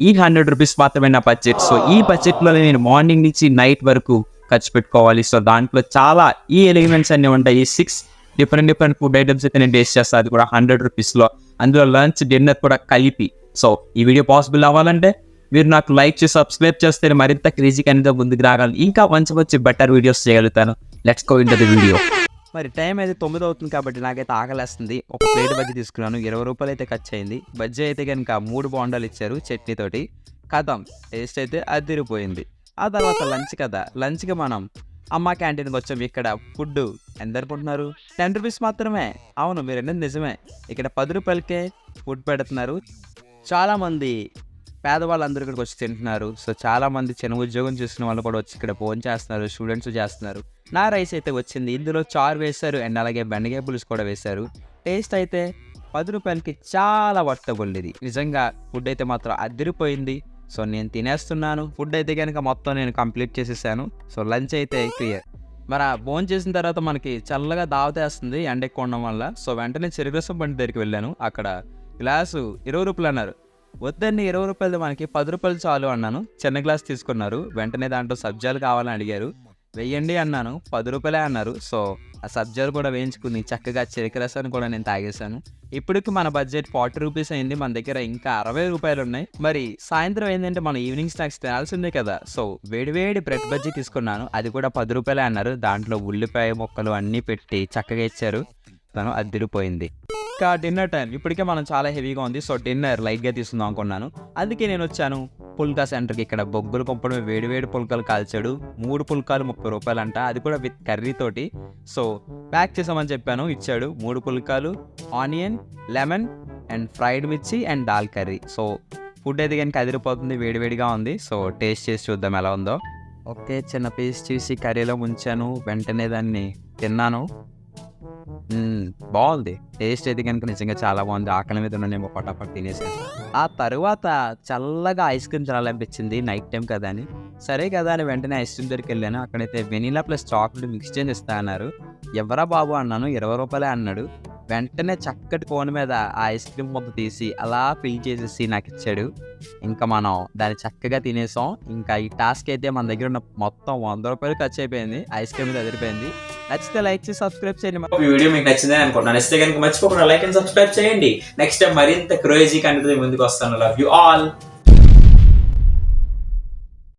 ఈ ₹100 మాత్రమే నా బడ్జెట్. సో ఈ బడ్జెట్లో నేను మార్నింగ్ నుంచి నైట్ వరకు ఖర్చు పెట్టుకోవాలి. సో దాంట్లో చాలా ఈ ఎలిమెంట్స్ అన్నీ ఉంటాయి. 6 డిఫరెంట్ ఫుడ్ ఐటమ్స్ అయితే నేను టేస్ట్ చేస్తాను, అది కూడా ₹100లో. అందులో లంచ్ డిన్నర్ కూడా కలిపి. సో ఈ వీడియో పాసిబుల్ అవ్వాలంటే మీరు నాకు లైక్ చేసి సబ్స్క్రైబ్ చేస్తే మరింత క్రేజీగా అనేది ముందుకు రాగలను, ఇంకా మంచి బెటర్ వీడియోస్ చేయగలుగుతాను. Let's go into the video. మరి టైం అయితే 9 అవుతుంది కాబట్టి నాకైతే ఆకలేస్తుంది. ఒక ప్లేట్ బజ్జీ తీసుకున్నాను, ₹20 అయితే ఖర్చు అయింది. బజ్జీ అయితే కనుక 3 బోండాలు ఇచ్చారు చట్నీతోటి. కథం టేస్ట్ అయితే అదిరిపోయింది. ఆ తర్వాత లంచ్ కదా, లంచ్కి మనం అమ్మ క్యాంటీన్కి వచ్చాం. ఇక్కడ ఫుడ్ ఎంత అనుకుంటున్నారు? ₹10 మాత్రమే. అవును, మీరు అన్నది నిజమే. ఇక్కడ ₹10కే ఫుడ్ పెడుతున్నారు. చాలామంది పేదవాళ్ళందరూ ఇక్కడికి వచ్చి తింటున్నారు. సో చాలామంది చిన్న ఉద్యోగం చేస్తున్న వాళ్ళు కూడా వచ్చి ఇక్కడ భోజనం చేస్తున్నారు, స్టూడెంట్స్ చేస్తున్నారు. నా రైస్ అయితే వచ్చింది, ఇందులో చారు వేశారు అండ్ అలాగే బెండకాయ పులుసు కూడా వేశారు. టేస్ట్ అయితే ₹10కి చాలా వర్తబుల్. ఇది నిజంగా ఫుడ్ అయితే మాత్రం అదిరిపోయింది. సో నేను తినేస్తున్నాను. ఫుడ్ అయితే కనుక మొత్తం నేను కంప్లీట్ చేసేసాను. సో లంచ్ అయితే క్లియర్. మరి భోజనం చేసిన తర్వాత మనకి చల్లగా దావతేస్తుంది ఎండ ఎక్కువ ఉండడం వల్ల. సో వెంటనే చెరుకు రసం బండి దగ్గరికి వెళ్ళాను. అక్కడ గ్లాసు ₹20 అన్నారు. వద్దండి, ₹20 మనకి ₹10 చాలు అన్నాను. చిన్న గ్లాస్ తీసుకున్నారు. వెంటనే దాంట్లో సబ్జాలు కావాలని అడిగారు. వెయ్యండి అన్నాను, ₹10 అన్నారు. సో ఆ సబ్జాలు కూడా వేయించుకుని చక్కగా చెరుకు రసాన్ని కూడా నేను తాగేశాను. ఇప్పటికి మన బడ్జెట్ ₹40 అయింది. మన దగ్గర ఇంకా ₹60 ఉన్నాయి. మరి సాయంత్రం ఏంటంటే మనం ఈవినింగ్ స్నాక్స్ తినాల్సిందే కదా. సో వేడివేడి బ్రెడ్ బజ్జీ తీసుకున్నాను, అది కూడా ₹10 అన్నారు. దాంట్లో ఉల్లిపాయ ముక్కలు అన్నీ పెట్టి చక్కగా ఇచ్చారు. తను అదిరిపోయింది. ఇంకా డిన్నర్ టైం. ఇప్పటికే మనం చాలా హెవీగా ఉంది. సో డిన్నర్ లైట్గా తీసుకుందాం అనుకున్నాను. అందుకే నేను వచ్చాను పుల్కా సెంటర్కి. ఇక్కడ బొగ్గులు కొంపడమే వేడివేడి పుల్కాలు కాల్చాడు. 3 పుల్కాలు ₹30 అంట, అది కూడా విత్ కర్రీ తోటి. సో ప్యాక్ చేసామని చెప్పాను, ఇచ్చాడు. 3 పుల్కాలు, ఆనియన్, లెమన్ అండ్ ఫ్రైడ్ మిర్చి and dal curry. So food అయితే కనుక అదిరిపోతుంది, వేడివేడిగా ఉంది. సో టేస్ట్ చేసి చూద్దాం ఎలా ఉందో. ఓకే, చిన్న పీస్ చేసి కర్రీలో ముంచాను. వెంటనే దాన్ని తిన్నాను. బాగుంది. టేస్ట్ అయితే కనుక నిజంగా చాలా బాగుంది. ఆకలి మీద నేను పటాపట్ తినేసాను. ఆ తరువాత చల్లగా ఐస్ క్రీమ్ తినాలనిపించింది, నైట్ టైం కదా అని. సరే కదా అని వెంటనే ఐస్ క్రీమ్ దగ్గరికి వెళ్ళాను. అక్కడైతే వెనీలా ప్లస్ చాక్లెట్ మిక్స్ చేసి ఇస్తా అన్నారు. ఎవరా బాబు అన్నాను. ₹20 అన్నాడు. వెంటనే చక్కటి కోన్ మీద ఆ ఐస్ క్రీమ్ ముద్ద తీసి అలా ఫిల్ చేసేసి నాకు ఇచ్చాడు. ఇంకా మనం దాన్ని చక్కగా తినేసాం. ఇంకా ఈ టాస్క్ అయితే మన దగ్గర ఉన్న మొత్తం ₹100 ఖర్చు అయిపోయింది. ఐస్ క్రీమ్ మీద అదిరిపోయింది. నచ్చితే లైక్ చేసి సబ్స్క్రైబ్ చేయండి. ఈ వీడియో మీకు నచ్చిందని అనుకుంటున్నాను. నచ్చితే కనుక మర్చిపోకుండా లైక్ అండ్ సబ్స్క్రైబ్ చేయండి. నెక్స్ట్ టైం మరింత క్రేజీ కంటెంట్ ముందుకు వస్తాను. Love you all.